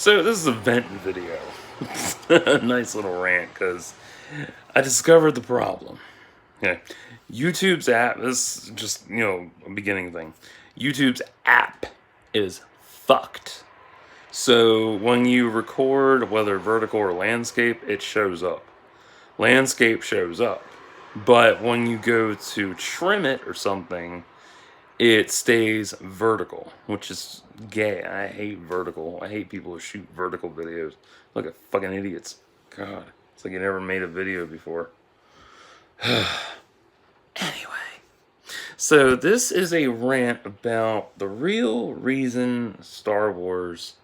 So this is a vent video. A nice little rant because I discovered the problem. Okay. YouTube's app, this is just, a beginning thing. YouTube's app is fucked. So when you record, whether vertical or landscape, it shows up. Landscape shows up. But when you go to trim it or something, it stays vertical, which is gay. I hate vertical. I hate people who shoot vertical videos. Look at fucking idiots. God, it's like you never made a video before. Anyway, so this is a rant about the real reason Star Wars,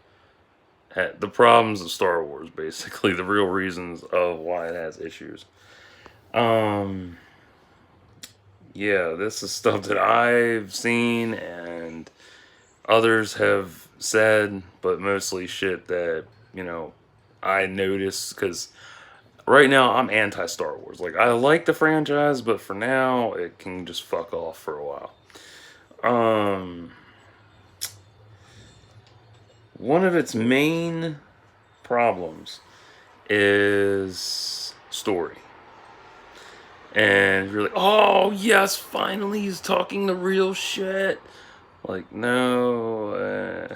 the problems of Star Wars, basically the real reasons of why it has issues. Yeah, this is stuff that I've seen and others have said, but mostly shit that, I noticed because right now I'm anti Star Wars. Like, I like the franchise, but for now, it can just fuck off for a while. One of its main problems is story. And you're like, oh yes, finally he's talking the real shit. Like, no,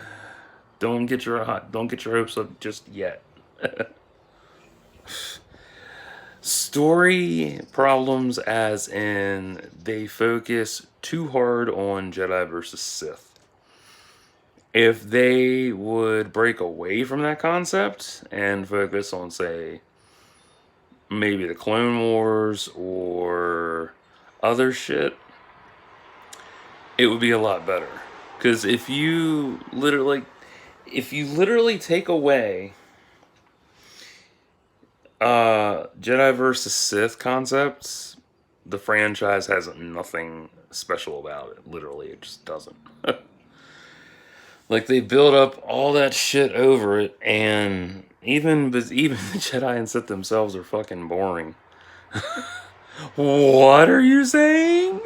don't get your hopes up just yet. Story problems, as in they focus too hard on Jedi versus Sith. If they would break away from that concept and focus on, say, maybe the Clone Wars or other shit, it would be a lot better. Because if you literally take away Jedi versus Sith concepts, the franchise has nothing special about it. Literally, it just doesn't. Like, they build up all that shit over it, and even the Jedi and Sith themselves are fucking boring. What are you saying?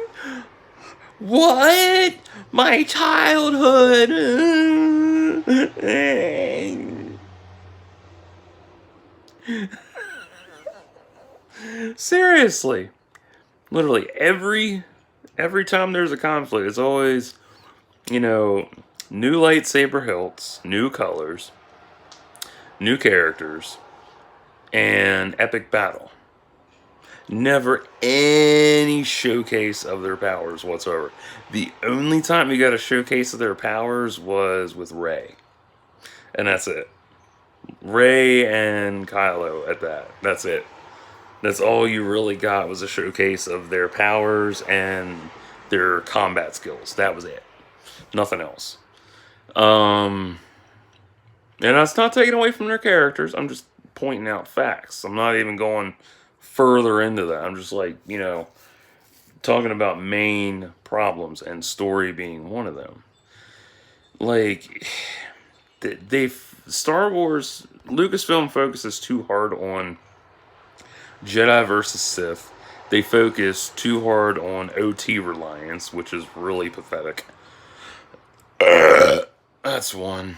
What? My childhood. Seriously. Literally every time there's a conflict, it's always, new lightsaber hilts, new colors, new characters, and epic battle. Never any showcase of their powers whatsoever. The only time you got a showcase of their powers was with Rey. And that's it. Rey and Kylo at that. That's it. That's all you really got, was a showcase of their powers and their combat skills. That was it. Nothing else. And that's not taking away from their characters. I'm just pointing out facts. I'm not even going further into that. I'm just like, talking about main problems and story being one of them. Like, Star Wars, Lucasfilm focuses too hard on Jedi versus Sith. They focus too hard on OT reliance, which is really pathetic. That's one.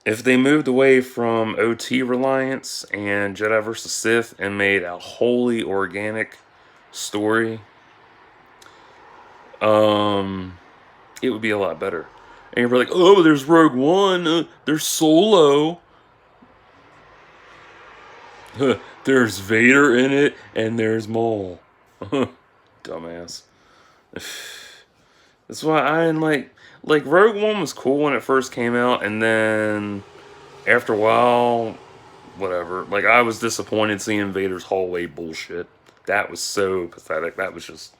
If they moved away from OT reliance and Jedi vs. Sith and made a wholly organic story, it would be a lot better. And you're like, oh, there's Rogue One, there's Solo, there's Vader in it, and there's Maul. Dumbass. That's why I didn't like Rogue One was cool when it first came out, and then after a while, whatever. Like, I was disappointed seeing Vader's hallway bullshit. That was so pathetic. That was just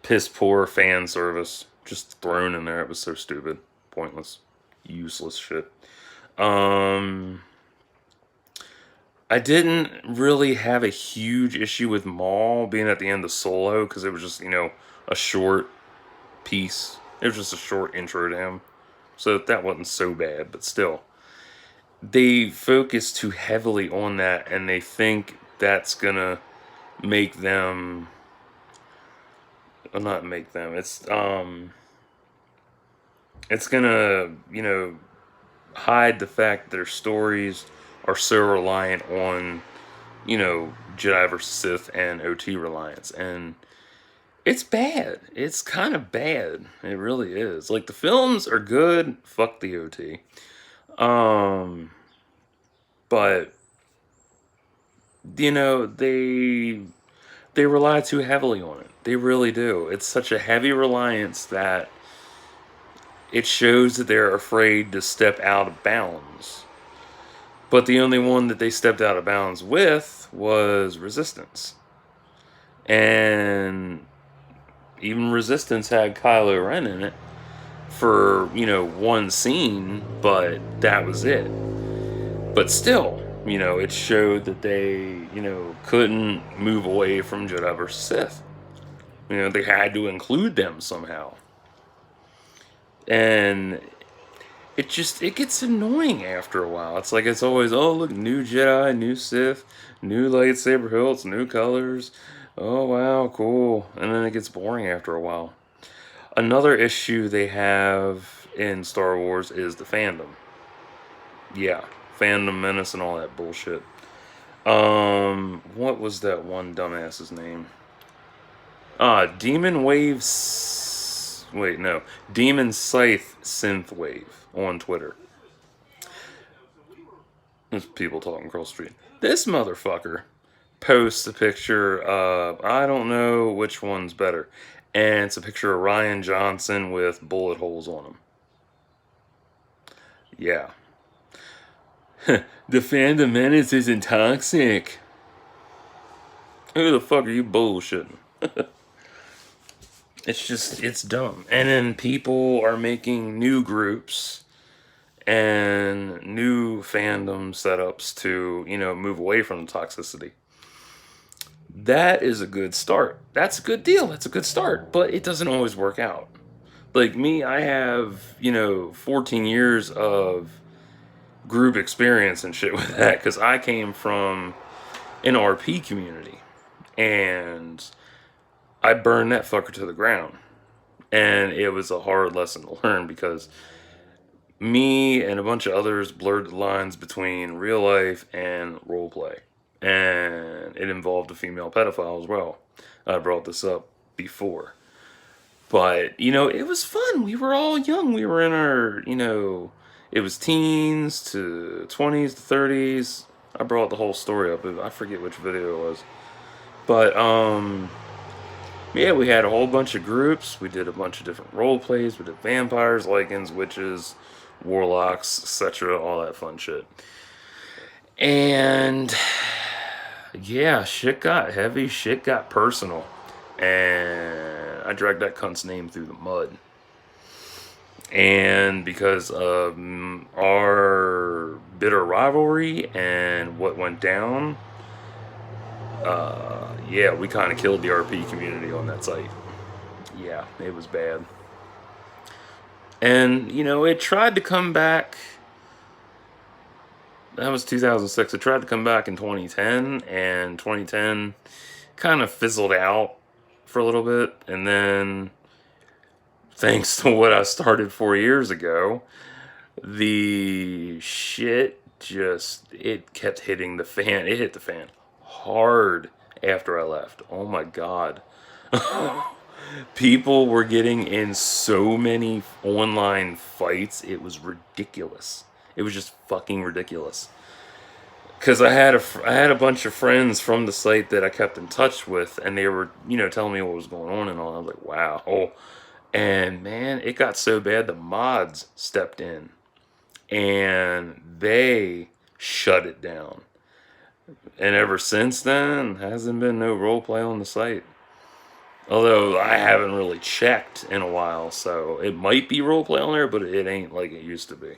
piss poor fan service just thrown in there. It was so stupid, pointless, useless shit. I didn't really have a huge issue with Maul being at the end of Solo, because it was just, a short piece. It was just a short intro to him. So that wasn't so bad, but still. They focus too heavily on that, and they think that's gonna make them... Well, not make them. It's It's gonna, hide the fact that their stories are so reliant on, Jedi versus Sith and OT reliance. And it's bad. It's kind of bad. It really is. Like, the films are good. Fuck the OT. Um, but, they rely too heavily on it. They really do. It's such a heavy reliance that it shows that they're afraid to step out of bounds. But the only one that they stepped out of bounds with was Resistance. And even Resistance had Kylo Ren in it for, one scene, but that was it. But still, it showed that they, couldn't move away from Jedi versus Sith. They had to include them somehow. And it gets annoying after a while. It's like, it's always, oh, look, new Jedi, new Sith, new lightsaber hilts, new colors. Oh, wow, cool. And then it gets boring after a while. Another issue they have in Star Wars is the fandom. Yeah, fandom menace and all that bullshit. What was that one dumbass's name? Demon Waves. Wait, no. Demon Scythe Synthwave on Twitter. There's people talking across the street. This motherfucker posts a picture of, I don't know which one's better. And it's a picture of Rian Johnson with bullet holes on him. Yeah. The fandom menace isn't toxic. Who the fuck are you bullshitting? It's dumb. And then people are making new groups and new fandom setups to, move away from the toxicity. That is a good start. That's a good deal. That's a good start. But it doesn't always work out. Like me, I have, 14 years of group experience and shit with that because I came from an RP community and I burned that fucker to the ground. And it was a hard lesson to learn because me and a bunch of others blurred the lines between real life and role play. And it involved a female pedophile as well. I brought this up before. But, it was fun. We were all young. We were in our, it was teens to 20s to 30s. I brought the whole story up. I forget which video it was. But, yeah, we had a whole bunch of groups. We did a bunch of different role plays. We did vampires, lycans, witches, warlocks, etc. All that fun shit. And yeah, shit got heavy. Shit got personal. And I dragged that cunt's name through the mud. And because of our bitter rivalry and what went down, yeah, we kind of killed the RP community on that site. Yeah, it was bad. And, it tried to come back. That was 2006. It tried to come back in 2010, and 2010 kind of fizzled out for a little bit. And then, thanks to what I started 4 years ago, the shit it kept hitting the fan. It hit the fan hard after I left. Oh my God. People were getting in so many online fights. It was ridiculous. It was just fucking ridiculous. Because I had a bunch of friends from the site that I kept in touch with, and they were, telling me what was going on and all. I was like, wow. Oh, and man, it got so bad the mods stepped in, and they shut it down. And ever since then, hasn't been no roleplay on the site. Although I haven't really checked in a while, so it might be roleplay on there, but it ain't like it used to be.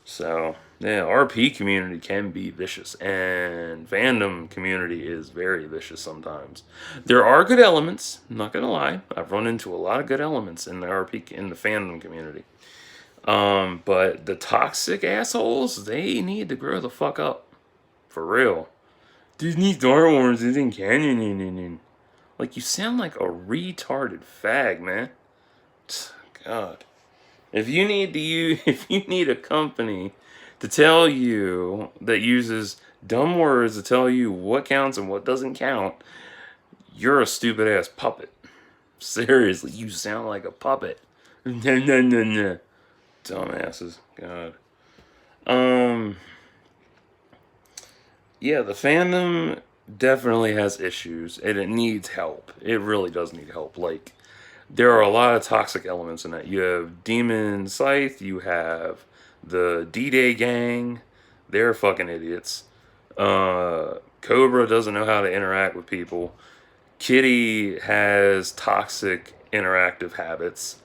So, yeah, RP community can be vicious, and fandom community is very vicious sometimes. There are good elements, I'm not gonna lie. I've run into a lot of good elements in the fandom community. But the toxic assholes, they need to grow the fuck up. For real. Disney Star Wars isn't canon. Like, you sound like a retarded fag, man. God. If you need to use, if you need a company to tell you that uses dumb words to tell you what counts and what doesn't count, you're a stupid ass puppet. Seriously, you sound like a puppet. No, no, no, no. Dumbasses. God. Yeah, the fandom definitely has issues and it needs help. It really does need help. Like, there are a lot of toxic elements in that. You have Demon Scythe, you have the D-Day gang. They're fucking idiots. Cobra doesn't know how to interact with people. Kitty has toxic interactive habits.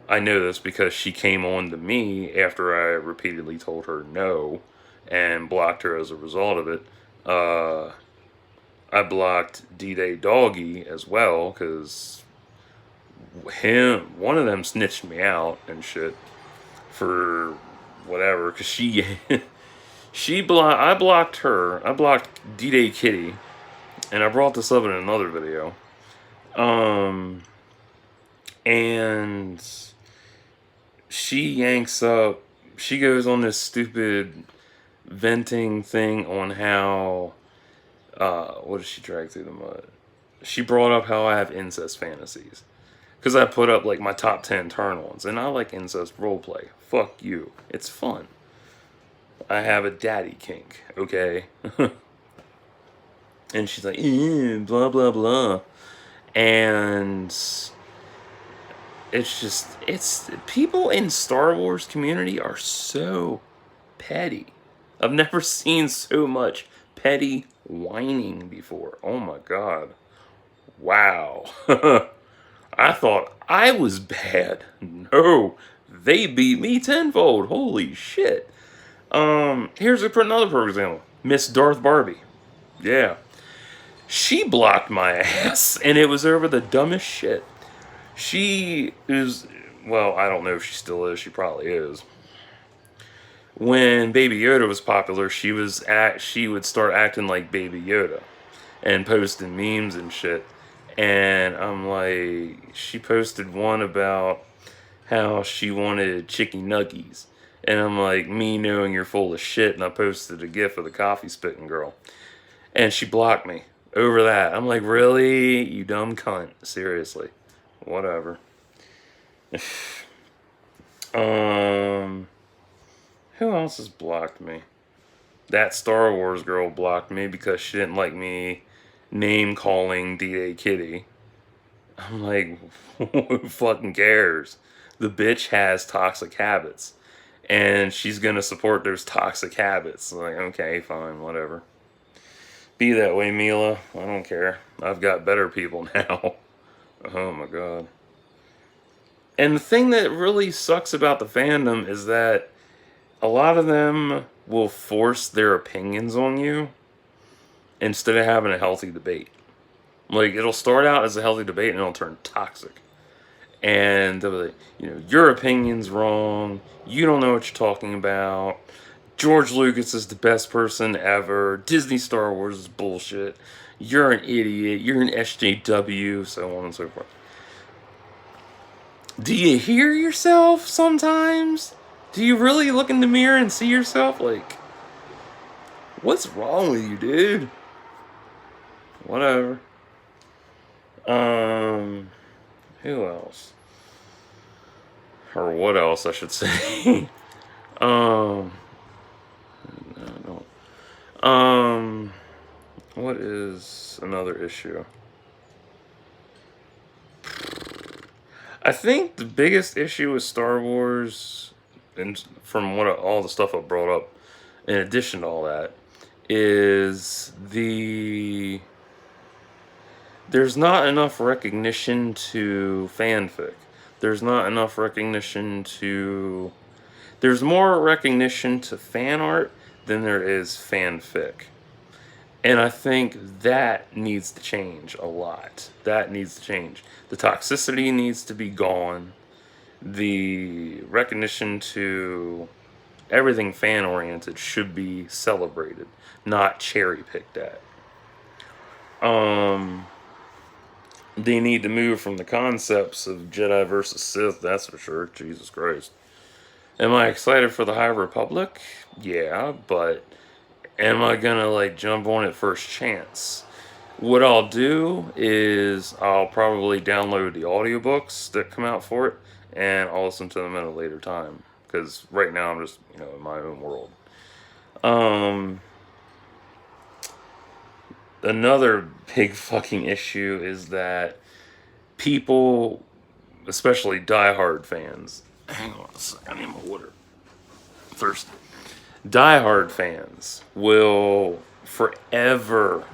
I know this because she came on to me after I repeatedly told her no and blocked her as a result of it. I blocked D-Day Doggy as well because one of them snitched me out and shit for whatever. Because I blocked her. I blocked D-Day Kitty, and I brought this up in another video. And she yanks up. She goes on this stupid venting thing on how. What did she drag through the mud? She brought up how I have incest fantasies. Because I put up like my top 10 turn-ons, and I like incest roleplay. Fuck you. It's fun. I have a daddy kink, okay? And she's like, blah, blah, blah. And it's people in Star Wars community are so petty. I've never seen so much petty whining before. Oh my god. Wow. I thought I was bad. No, they beat me tenfold. Holy shit. Here's another for example. Miss Darth Barbie. Yeah. She blocked my ass, and it was over the dumbest shit. She is, well, I don't know if she still is. She probably is. When Baby Yoda was popular, she would start acting like Baby Yoda and posting memes and shit. And I'm like, she posted one about how she wanted chicken nuggies. And I'm like, me knowing you're full of shit, and I posted a gif of the coffee spitting girl. And she blocked me over that. I'm like, really? You dumb cunt. Seriously. Whatever. Who else has blocked me? That Star Wars girl blocked me because she didn't like me name calling D-Day Kitty. I'm like, who fucking cares? The bitch has toxic habits, and she's gonna support those toxic habits. Like, okay, fine, whatever. Be that way, Mila. I don't care. I've got better people now. Oh my god. And the thing that really sucks about the fandom is that a lot of them will force their opinions on you instead of having a healthy debate. Like, it'll start out as a healthy debate and it'll turn toxic. And they'll be like, your opinion's wrong. You don't know what you're talking about. George Lucas is the best person ever. Disney Star Wars is bullshit. You're an idiot. You're an SJW, so on and so forth. Do you hear yourself sometimes? Do you really look in the mirror and see yourself? Like, what's wrong with you, dude? Whatever. Who else? Or what else, I should say. What is another issue? I think the biggest issue with Star Wars, and from all the stuff I brought up, in addition to all that, is there's not enough recognition to fanfic. There's not enough recognition to... There's more recognition to fan art than there is fanfic. And I think that needs to change a lot. That needs to change. The toxicity needs to be gone. The recognition to everything fan-oriented should be celebrated, not cherry-picked at. They need to move from the concepts of Jedi versus Sith, that's for sure. Jesus Christ. Am I excited for the High Republic? Yeah, but am I gonna like jump on it first chance? What I'll do is I'll probably download the audiobooks that come out for it and I'll listen to them at a later time. Because right now I'm just, in my own world. Um, Another big fucking issue is that people, especially diehard fans, hang on a second, I need my water. Thirsty. Diehard fans will forever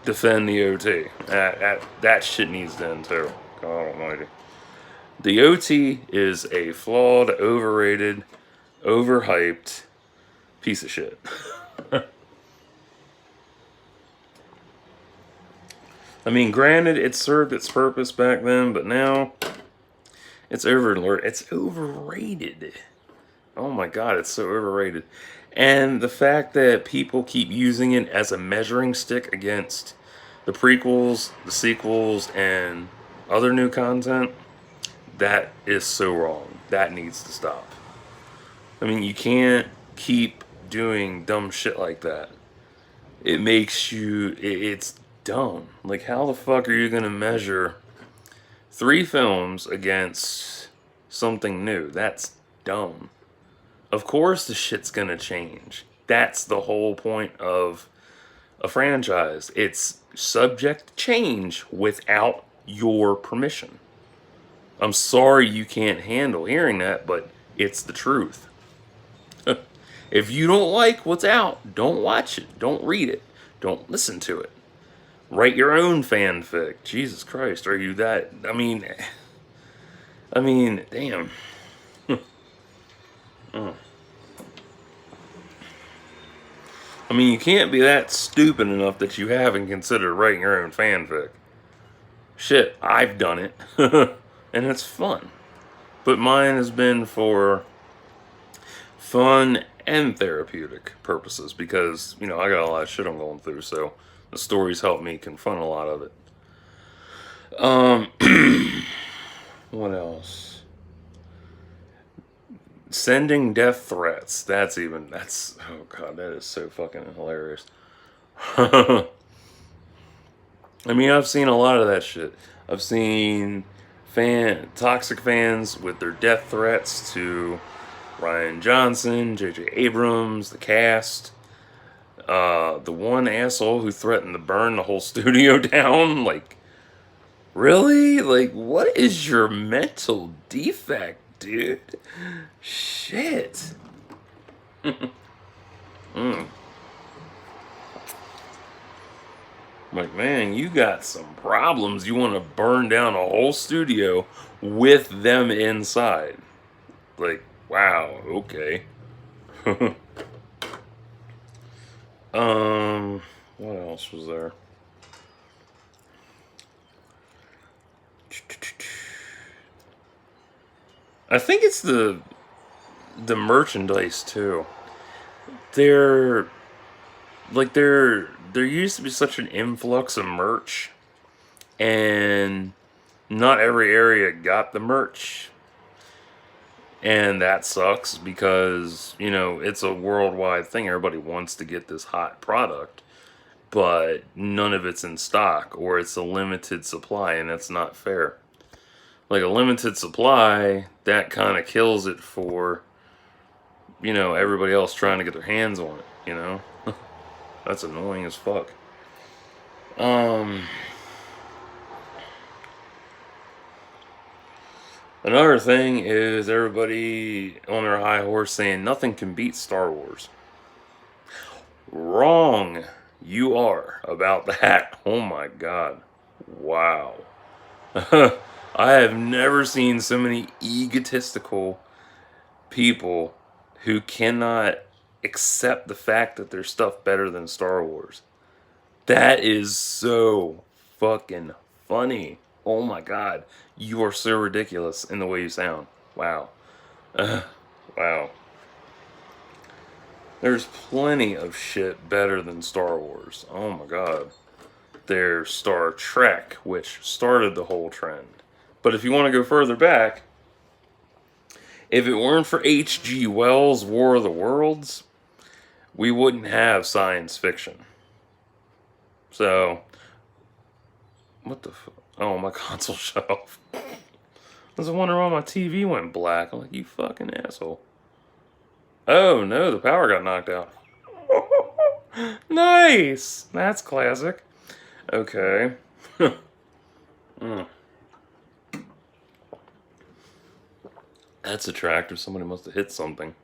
defend the OT. That shit needs to end too. God almighty. The OT is a flawed, overrated, overhyped piece of shit. I mean, granted, it served its purpose back then, but now it's overrated. Oh my god, it's so overrated. And the fact that people keep using it as a measuring stick against the prequels, the sequels, and other new content, that is so wrong. That needs to stop. I mean, you can't keep doing dumb shit like that. It makes you, it's dumb. Like, how the fuck are you gonna measure 3 films against something new? That's dumb. Of course the shit's gonna change. That's the whole point of a franchise. It's subject to change without your permission. I'm sorry you can't handle hearing that, but it's the truth. If you don't like what's out, don't watch it. Don't read it. Don't listen to it. Write your own fanfic. Jesus Christ, are you that? I mean, damn. I mean, you can't be that stupid enough that you haven't considered writing your own fanfic. Shit, I've done it. And it's fun. But mine has been for fun and therapeutic purposes because, I got a lot of shit I'm going through, so the stories help me confront a lot of it. What else? Sending death threats. Oh god, that is so fucking hilarious. I mean, I've seen a lot of that shit. I've seen toxic fans with their death threats to Rian Johnson, J.J. Abrams, the cast. The one asshole who threatened to burn the whole studio down. Like, really? Like, what is your mental defect, dude? Shit. Like, man, you got some problems. You want to burn down a whole studio with them inside. Like, wow, okay. What else was there? I think it's the merchandise too. There there used to be such an influx of merch, and not every area got the merch. And that sucks because, it's a worldwide thing. Everybody wants to get this hot product, but none of it's in stock or it's a limited supply, and that's not fair. Like a limited supply, that kind of kills it for, everybody else trying to get their hands on it. That's annoying as fuck. Another thing is everybody on their high horse saying nothing can beat Star Wars. Wrong. You are about that. Oh my god. Wow. I have never seen so many egotistical people who cannot accept the fact that there's stuff better than Star Wars. That is so fucking funny. Oh my god. You are so ridiculous in the way you sound. Wow. Wow. There's plenty of shit better than Star Wars. Oh my god. There's Star Trek, which started the whole trend. But if you want to go further back, if it weren't for H.G. Wells' War of the Worlds, we wouldn't have science fiction. So, what the fuck? Oh, my console shut off. I was wondering why my TV went black. I'm like, you fucking asshole. Oh, no, the power got knocked out. Nice! That's classic. Okay. That's attractive. Somebody must have hit something.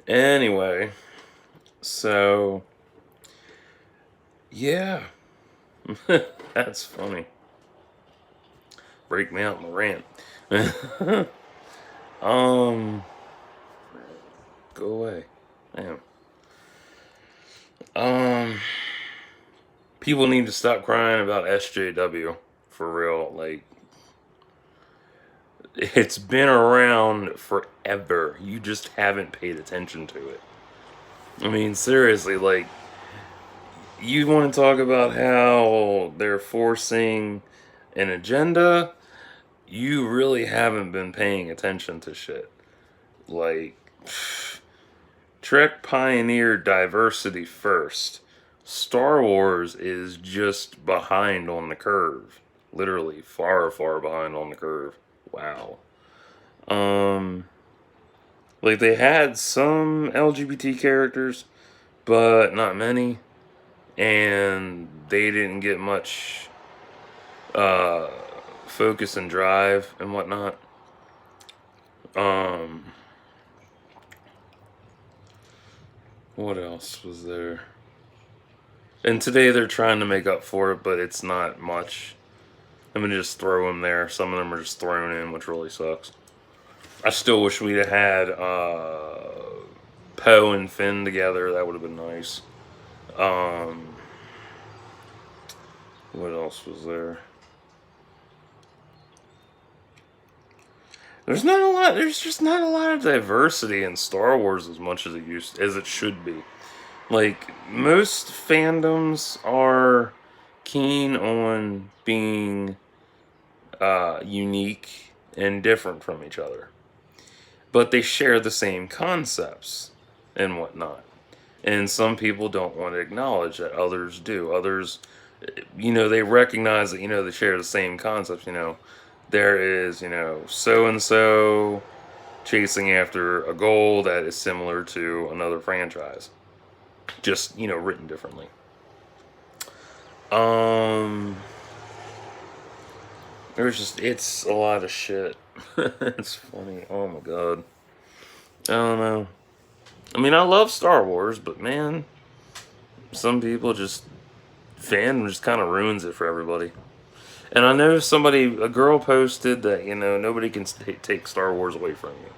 Anyway, so yeah, that's funny. Break me out in a rant. Go away. Damn. People need to stop crying about SJW for real. Like, it's been around forever. You just haven't paid attention to it. I mean, seriously, like, you want to talk about how they're forcing an agenda? You really haven't been paying attention to shit. Like, Trek pioneered diversity first. Star Wars is just behind on the curve. Literally, far, far behind on the curve. Wow. Like, they had some LGBT characters, but not many. And they didn't get much focus and drive and whatnot. What else was there? And today they're trying to make up for it, but it's not much. I'm gonna just throw them there. Some of them are just thrown in, which really sucks. I still wish we'd have had Poe and Finn together. That would have been nice. What else was there? There's not a lot. There's just not a lot of diversity in Star Wars as much as it should be. Like, most fandoms are keen on being unique and different from each other, but they share the same concepts and whatnot. And some people don't want to acknowledge that others do. Others, they recognize that, they share the same concepts. There is, so and so chasing after a goal that is similar to another franchise, just, written differently. It's a lot of shit. It's funny. Oh my god. I don't know. I mean, I love Star Wars, but man, some people fandom just kind of ruins it for everybody. And I know a girl posted that, nobody can take Star Wars away from you.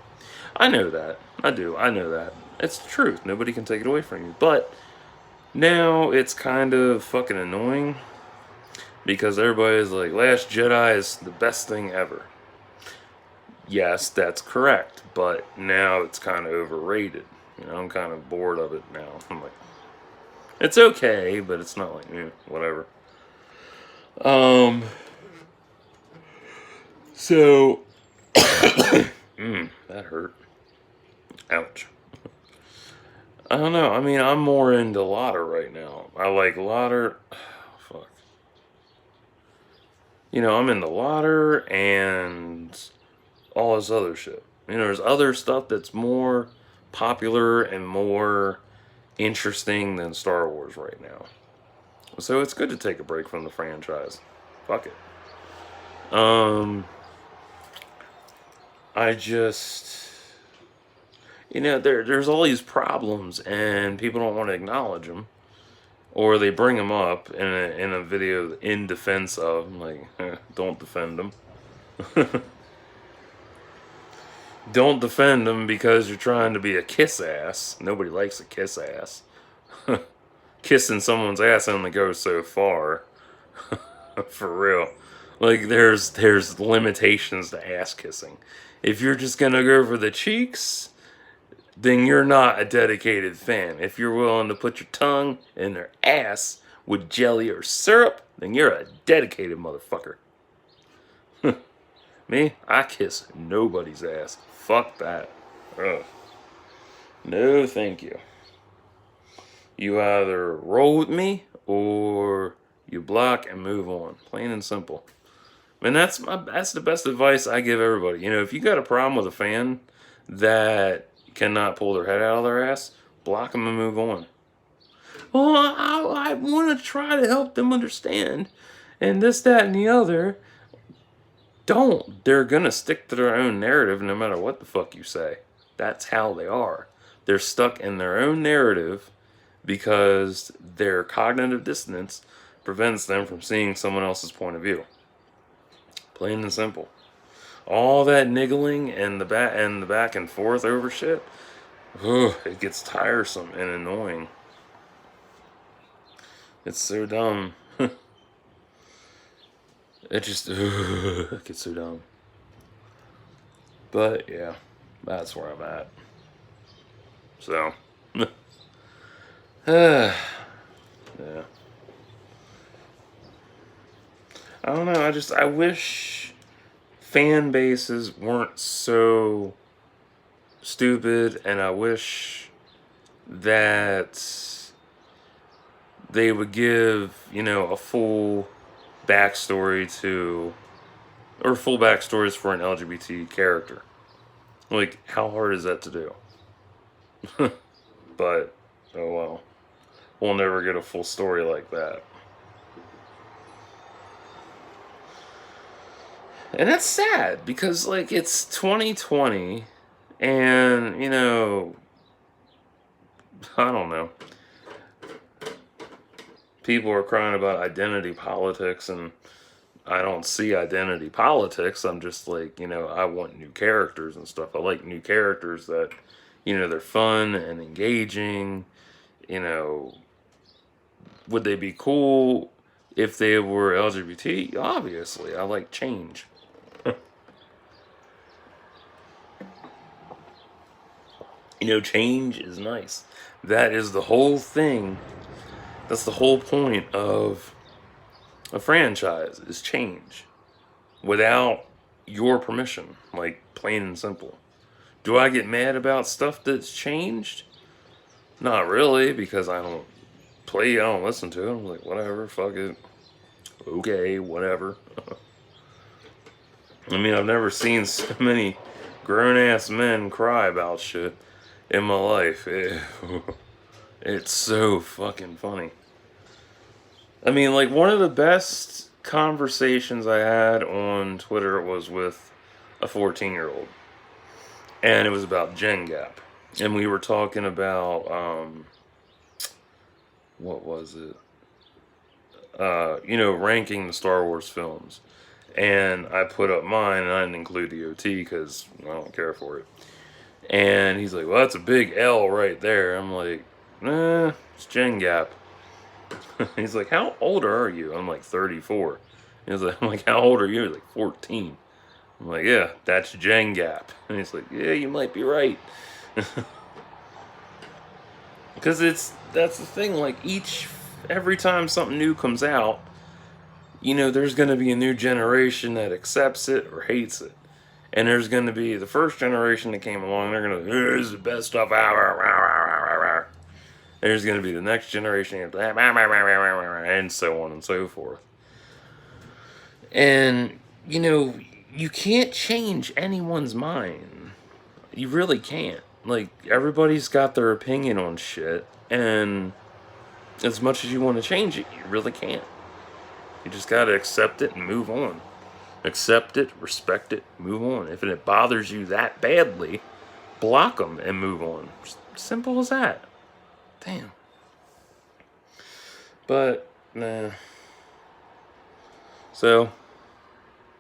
I know that. I do. I know that. It's the truth. Nobody can take it away from you. But now it's kind of fucking annoying because everybody's like, Last Jedi is the best thing ever. Yes, that's correct. But now it's kind of overrated. I'm kind of bored of it now. I'm like, it's okay, but it's not like, whatever. So, that hurt. Ouch. I don't know. I mean, I'm more into Lauder right now. I like Lauder. Fuck. I'm into Lauder and all this other shit. There's other stuff that's more popular and more interesting than Star Wars right now. So it's good to take a break from the franchise. Fuck it. I just, there's all these problems and people don't want to acknowledge them, or they bring them up in a video in defense of. I'm like, don't defend them. Don't defend them because you're trying to be a kiss ass. Nobody likes a kiss ass. Kissing someone's ass only goes so far. For real. Like, there's limitations to ass kissing. If you're just gonna go for the cheeks, then you're not a dedicated fan. If you're willing to put your tongue in their ass with jelly or syrup, then you're a dedicated motherfucker. Me, I kiss nobody's ass. Fuck that. Ugh. No, thank you. You either roll with me or you block and move on. Plain and simple. And that's the best advice I give everybody. You know, if you got a problem with a fan that cannot pull their head out of their ass, block them and move on. Well, I want to try to help them understand, and this, that, and the other. Don't. They're gonna stick to their own narrative no matter what the fuck you say. That's how they are. They're stuck in their own narrative because their cognitive dissonance prevents them from seeing someone else's point of view. Plain and simple. All that niggling and the back and forth over shit, it gets tiresome and annoying. It's so dumb. It just it gets so dumb. But yeah, that's where I'm at. So, yeah. I don't know. I wish fan bases weren't so stupid, and I wish that they would give, you know, a full backstory to, or full backstories for an LGBT character. Like, how hard is that to do? But, oh well. We'll never get a full story like that. And that's sad because, like, it's 2020 and, you know, I don't know. People are crying about identity politics, and I don't see identity politics. I'm just like, you know, I want new characters and stuff. I like new characters that, you know, they're fun and engaging. You know, would they be cool if they were LGBT? Obviously, I like change. You know, change is nice. That is the whole thing. That's the whole point of a franchise, is change. Without your permission. Like, plain and simple. Do I get mad about stuff that's changed? Not really, because I don't listen to it. I'm like, whatever, fuck it. Okay, whatever. I mean, I've never seen so many grown-ass men cry about shit in my life. It's so fucking funny. I mean, like, one of the best conversations I had on Twitter was with a 14-year-old. And it was about Gen Gap. And we were talking about, what was it? You know, ranking the Star Wars films. And I put up mine, and I didn't include the OT because I don't care for it. And he's like, well, that's a big L right there. I'm like, nah, it's Gen Gap. He's like, how old are you? I'm like, 34. I'm like, how old are you? He's like, 14. I'm like, yeah, that's Gen Gap. And he's like, yeah, you might be right. Because that's the thing, like, every time something new comes out, you know, there's going to be a new generation that accepts it or hates it. And there's going to be the first generation that came along, they're going to, this is the best stuff ever. There's going to be the next generation, and so on and so forth. And, you know, you can't change anyone's mind. You really can't. Like, everybody's got their opinion on shit, and as much as you want to change it, you really can't. You just gotta accept it and move on. Accept it, respect it, move on. If it bothers you that badly, block them and move on. Simple as that. Damn. But, nah. So,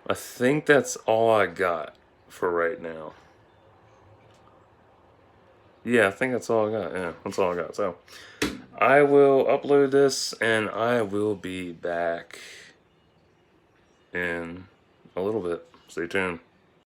I think that's all I got for right now. Yeah, I think that's all I got. Yeah, that's all I got. So, I will upload this, and I will be back in a little bit. Stay tuned.